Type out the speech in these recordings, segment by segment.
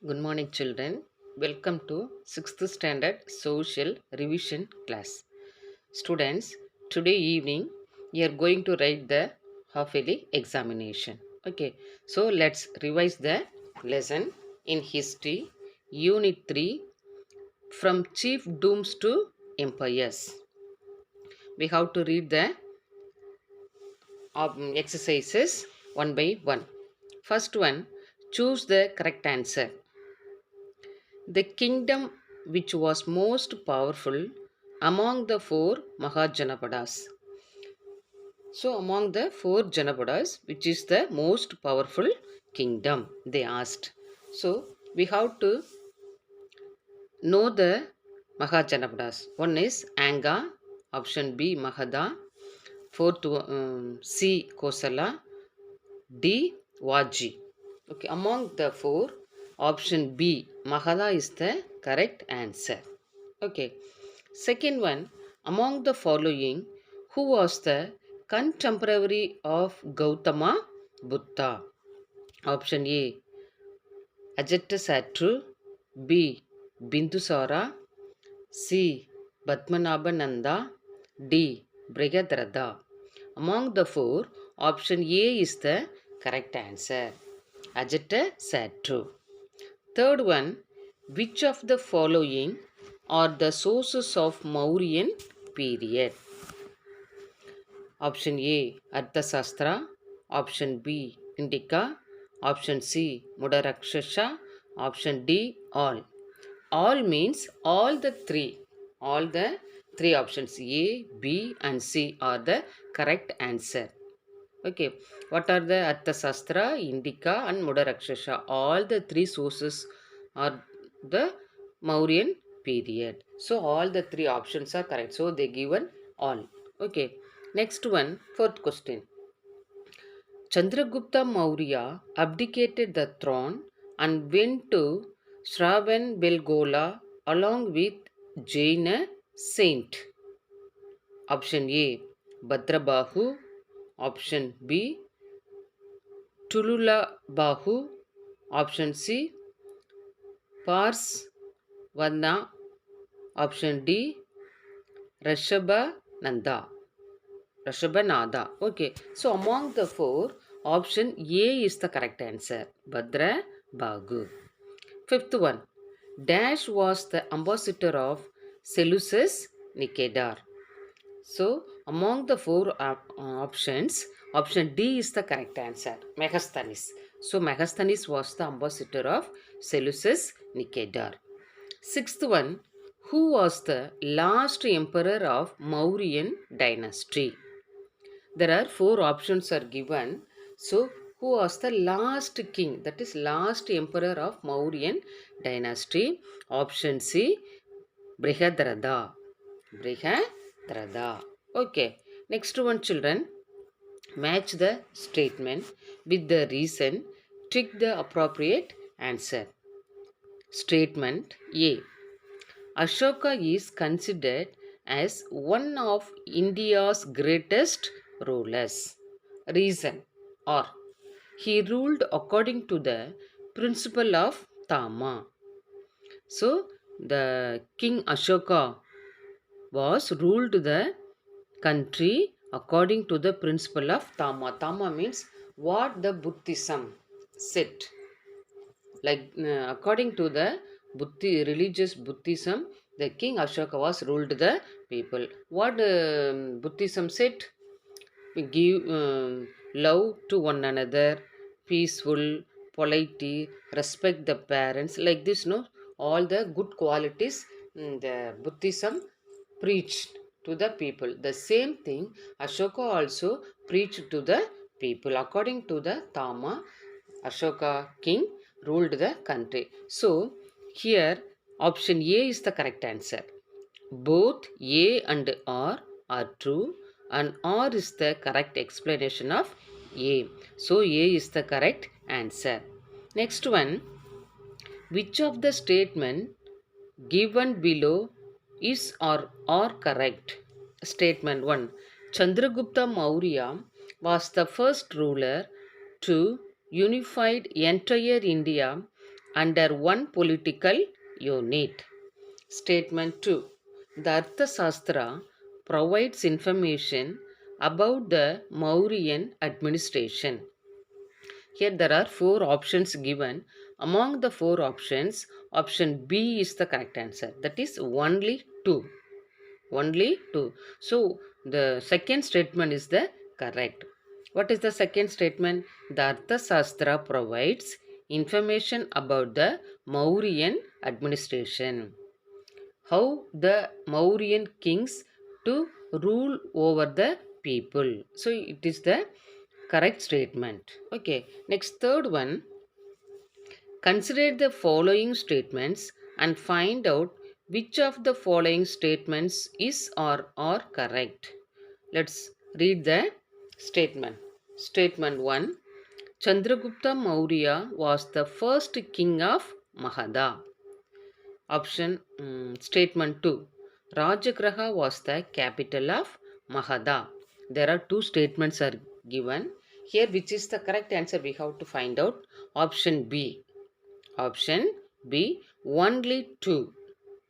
Good morning, children. Welcome to 6th standard social revision class. Students, today evening we are going to write the half yearly examination. Okay, so let's revise the lesson in history, unit 3, from chiefdooms to empires. We have to read the exercises one by one. First one, choose the correct answer. The kingdom which was most powerful among the four Mahajanapadas. So, among the four Janapadas, which is the most powerful kingdom? They asked. So, we have to know the Mahajanapadas. One is Anga, option B Mahada, fourth C Kosala, D Vaji. Okay, among the four, option B Mahada is the correct answer. Okay. Second one, among the following, who was the contemporary of Gautama Buddha? Option A, Ajatasattu, B, Bindusara, C, Padmanabhananda, D, Brihadrada. Among the four, option A is the correct answer. Ajatasattu. Third one, which of the following are the sources of Mauryan period? Option A, Arthasastra. Option B, Indika. Option C, Mudarakshasha. Option D, all. All means all the three. All the three options A, B and C are the correct answer. Okay, what are the Arthasastra, Indika and Mudarakshasha? All the three sources are the Mauryan period. So all the three options are correct. So they given all. Okay, next one, fourth question. Chandragupta Maurya abdicated the throne and went to Shravanbelgola along with Jaina saint. Option A, Bhadrabahu. Option B, Tulula Bahu. Option C, Parsvana. Option D, Rashabhananda. Rashabhanada. Okay. So among the four, option A is the correct answer. Bhadra Bagu. Fifth one. Dash was the ambassador of Seleucus Nicator. So among the four options, option D is the correct answer. Megasthenes. So Megasthenes was the ambassador of Seleucus Nicator. Sixth one, who was the last emperor of Mauryan dynasty? There are four options are given. So who was the last king, that is last emperor of Mauryan dynasty? Option C, Brihadrada. Brihadrada. Okay. Next one, children. Match the statement with the reason. Tick the appropriate answer. Statement A. Ashoka is considered as one of India's greatest rulers. Reason or he ruled according to the principle of Tama. So the King Ashoka was ruled the country according to the principle of Tama. Tama means what the Buddhism said. Like according to the religious Buddhism, the King Ashoka was ruled the people. What Buddhism said? We give love to one another, peaceful, polite, respect the parents. Like this, no, all the good qualities the Buddhism preached to the people. The same thing Ashoka also preached to the people. According to the Tama, Ashoka king ruled the country. So here option A is the correct answer. Both A and R are true and R is the correct explanation of A. So A is the correct answer. Next one, which of the statement given below is or are correct? Statement 1. Chandragupta Maurya was the first ruler to unified entire India under one political unit. Statement 2. The Arthashastra provides information about the Mauryan administration. Here there are four options given. Among the four options, option B is the correct answer. That is only two. Only two. So the second statement is the correct. What is the second statement? The Arthashastra provides information about the Mauryan administration. How the Mauryan kings to rule over the people. So it is the correct statement. Okay. Next, third one. Consider the following statements and find out which of the following statements is or are correct. Let's read the statement. Statement 1. Chandragupta Maurya was the first king of Magadha. Statement 2. Rajagraha was the capital of Magadha. There are two statements are given. Here which is the correct answer we have to find out. Option B. Option B. Only two.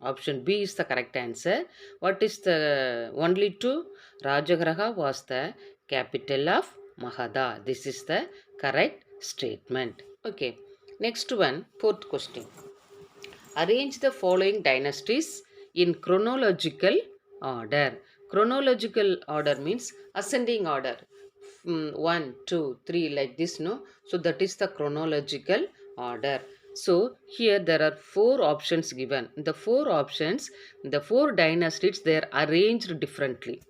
Option B is the correct answer. What is the only two? Rajagraha was the capital of Magadha. This is the correct statement. Okay. Next one, fourth question. Arrange the following dynasties in chronological order. Chronological order means ascending order. 1, 2, 3 like this, no? So that is the chronological order. So here there are four options given. The four options, the four dynasties, they are arranged differently.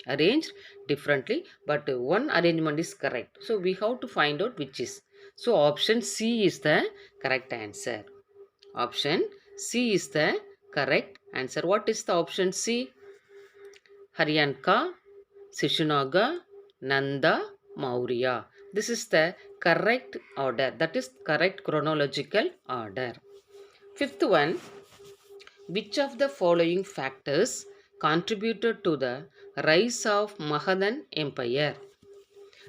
Arranged differently, but one arrangement is correct. So we have to find out which is. So option C is the correct answer. Option C is the correct answer. What is the option C? Haryanka, Shishunaga, Nanda, Maurya. This is the correct order. That is correct chronological order. Fifth one. Which of the following factors contributed to the rise of Magadhan Empire?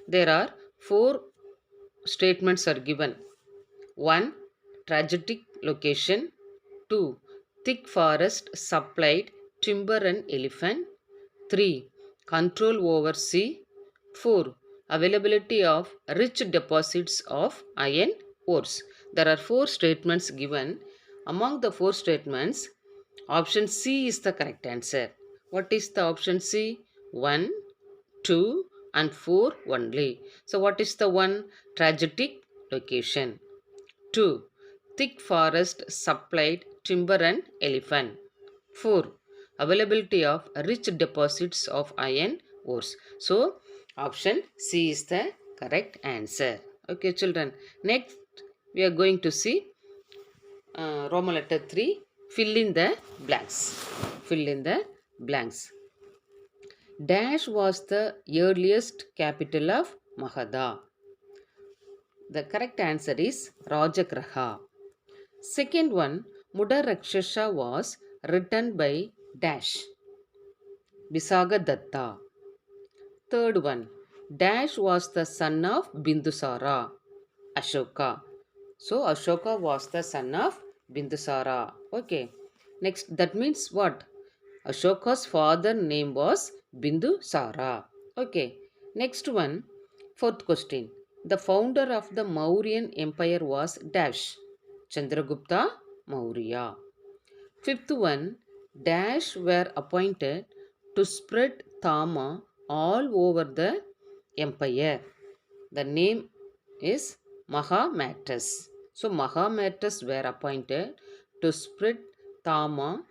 There are four statements are given. 1. Strategic location. 2. Thick forest supplied timber and elephant. 3. Control over sea. 4. Availability of rich deposits of iron ores. There are four statements given. Among the four statements, option C is the correct answer. What is the option C? 1, 2 and 4 only. So what is the 1? Strategic location. 2. Thick forest supplied timber and elephant. 4. Availability of rich deposits of iron ores. So option C is the correct answer. Okay children. Next we are going to see Roman letter 3. Fill in the blanks. Fill in the blanks. Dash was the earliest capital of Magadha. The correct answer is Rajagraha. Second one, Mudarakshasha was written by Dash. Visagadatta. Third one, Dash was the son of Bindusara. Ashoka. So Ashoka was the son of Bindusara. Okay. Next, that means what? Ashoka's father name was Bindusara. Okay. Next one, fourth question. The founder of the Mauryan Empire was Dash. Chandragupta Maurya. Fifth one, Dash were appointed to spread Tama all over the empire. The name is Mahamatas. So Mahamatas were appointed to spread Tama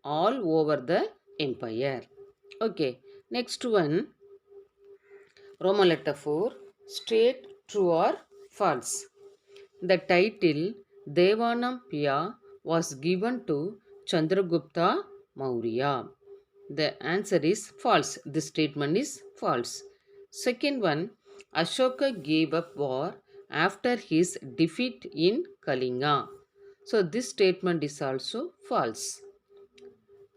all over the empire. Okay, next one, Roman letter 4, state true or false. The title Devanampiya was given to Chandragupta Maurya. The answer is false. This statement is false. Second one, Ashoka gave up war after his defeat in Kalinga. So this statement is also false.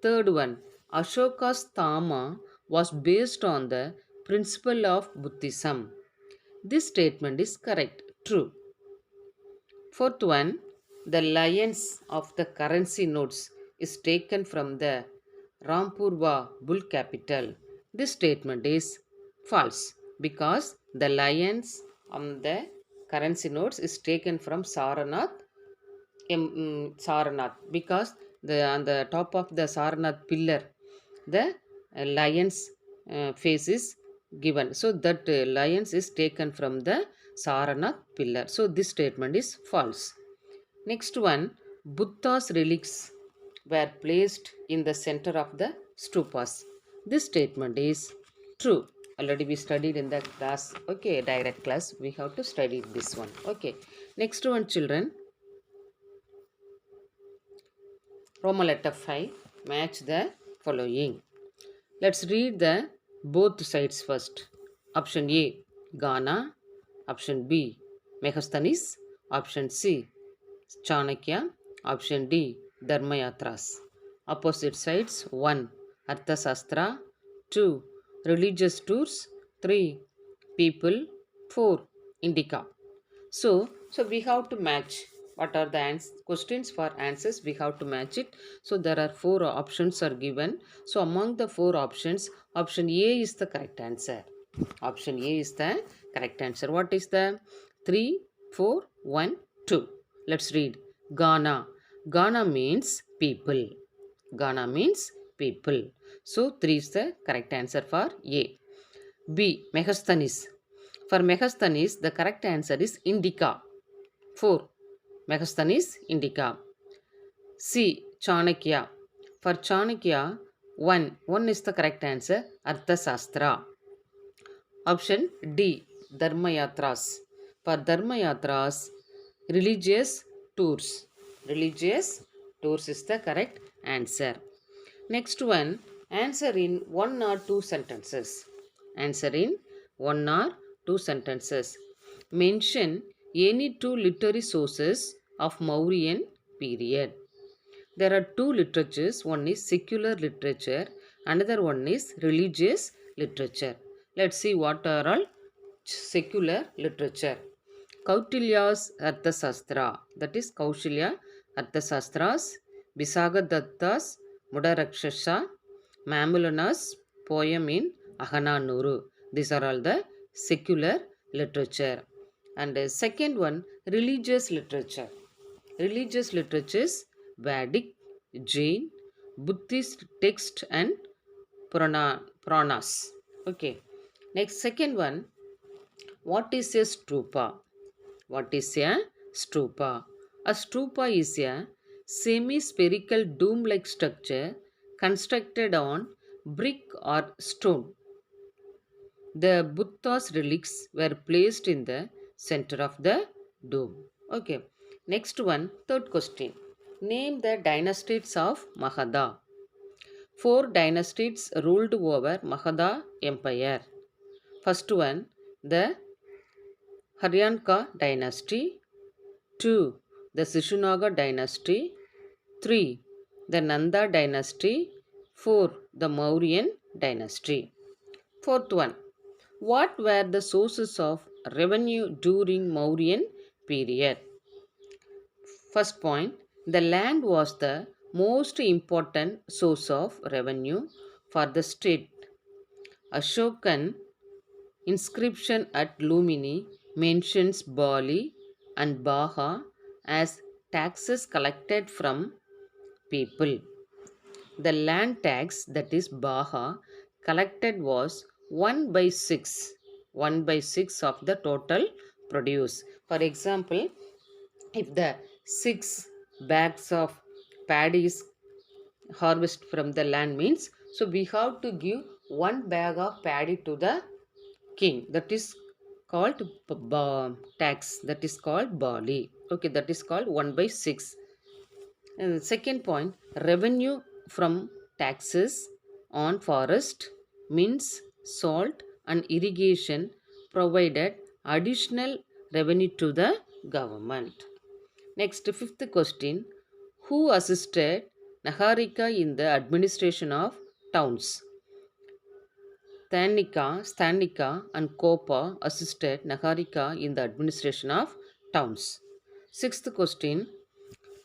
Third one, Ashoka's Tama was based on the principle of Buddhism. This statement is correct, true. Fourth one, the lions of the currency notes is taken from the Rampurwa bull capital. This statement is false because the lions on the currency notes is taken from Saranath, because the on the top of the Saranath pillar the lion's face is given, so that lions is taken from the Saranath pillar, so this statement is false. Next one, Buddha's relics were placed in the center of the stupas. This statement is true. Already we studied in the class, okay, direct class, we have to study this one, okay. Next one, children, Roman letter 5. Match the following. Let's read the both sides first. Option A, Ghana. Option B, Megasthenes. Option C, Chanakya. Option D, Dharmayatras. Opposite sides 1. Arthasastra. 2. Religious tours. 3. People. 4. Indica. So we have to match. What are the questions for answers? We have to match it. So there are 4 options are given. So among the 4 options, option A is the correct answer. Option A is the correct answer. What is the 3, 4, 1, 2? Let's read. Ghana. Ghana means people. Ghana means people. So 3 is the correct answer for A. B. Megasthenes. For Megasthenes, the correct answer is Indica. 4. Megasthenes indica. C. Chanakya. For Chanakya, 1 is the correct answer, Arthasastra. Option D. Dharmayatras. For Dharmayatras, religious tours. Religious tours is the correct answer. Next one, answer in 1 or 2 sentences. Answer in 1 or 2 sentences. Mention any 2 literary sources of Mauryan period. There are 2 literatures. One is secular literature, another one is religious literature. Let's see what are all secular literature. Kautilya's Arthasastra, that is Kaushilya Arthasastras, Visagadatta's Mudarakshasa, Mamulana's poem in Ahananuru. These are all the secular literature. And second one, religious literature. Religious literatures, Vedic, Jain, Buddhist text and Puranas. Okay. Next, second one, what is a stupa? What is a stupa? A stupa is a semi-spherical dome-like structure constructed on brick or stone. The Buddha's relics were placed in the center of the dome. Okay. Next one, third question. Name the dynasties of Magadha. 4 dynasties ruled over Magadha Empire. First one, the Haryanka dynasty. 2. The Sishunaga dynasty. 3. The Nanda dynasty. 4. The Mauryan dynasty. Fourth one, what were the sources of revenue during Mauryan period? First point, the land was the most important source of revenue for the state. Ashokan inscription at Lumini mentions Bali and Baha as taxes collected from people. The land tax, that is Baha, collected was 1 by 6. 1 by 6 of the total produce. For example, if the 6 bags of paddy is harvest from the land means, so we have to give 1 bag of paddy to the king, that is called tax, that is called Bali. Okay, that is called 1 by 6. And second point, revenue from taxes on forest, means salt and irrigation provided additional revenue to the government. Next, fifth question, who assisted Nagarika in the administration of towns? Sthanika and Kopa assisted Nagarika in the administration of towns. Sixth question,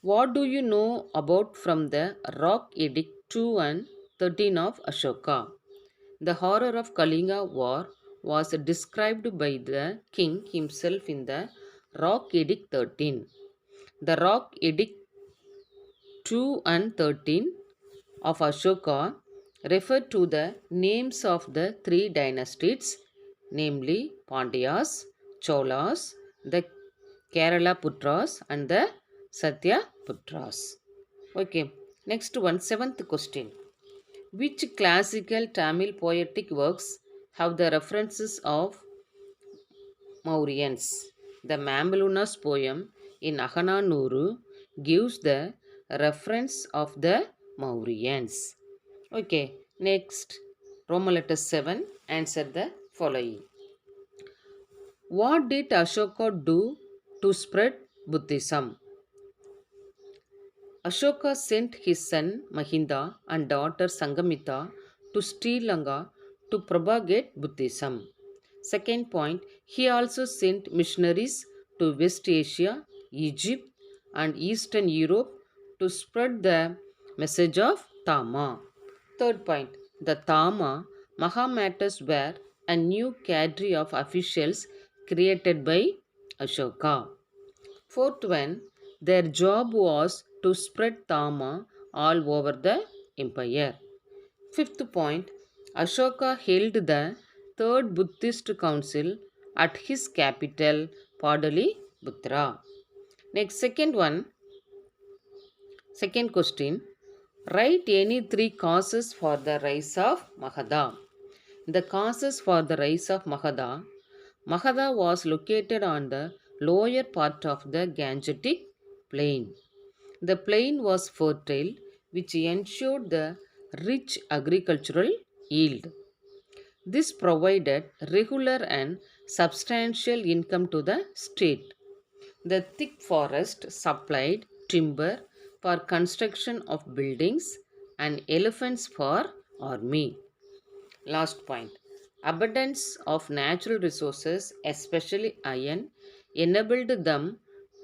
What do you know about from the Rock Edict 2 and 13 of Ashoka? The horror of Kalinga war was described by the king himself in the Rock Edict 13. The Rock Edict 2 and 13 of Ashoka refer to the names of the three dynasties, namely Pandyas, Cholas, the Kerala Putras, and the Satya Putras. Okay, next one, seventh question. Which classical Tamil poetic works have the references of Mauryans? The Mambaluna's poem in Ahananuru gives the reference of the Mauryans. Okay, next, Roman letter 7, answer the following. What did Ashoka do to spread Buddhism? Ashoka sent his son Mahinda and daughter Sangamita to Sri Lanka to propagate Buddhism. Second point, he also sent missionaries to West Asia, Egypt, and Eastern Europe to spread the message of Dhamma. Third point, the Dhamma Mahamatas were a new cadre of officials created by Ashoka. Fourth one, their job was to spread Dhamma all over the empire. Fifth point, Ashoka held the third Buddhist council at his capital, Padaliputra. Next, second question. Write any three causes for the rise of Magadha. The causes for the rise of Magadha. Magadha was located on the lower part of the Gangetic plain. The plain was fertile, which ensured the rich agricultural yield. This provided regular and substantial income to the state. The thick forest supplied timber for construction of buildings and elephants for army. Last point. Abundance of natural resources, especially iron, enabled them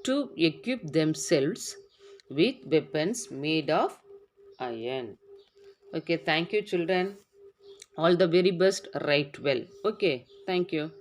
to equip themselves with weapons made of iron. Okay, thank you, children. All the very best. Write well. Okay, thank you.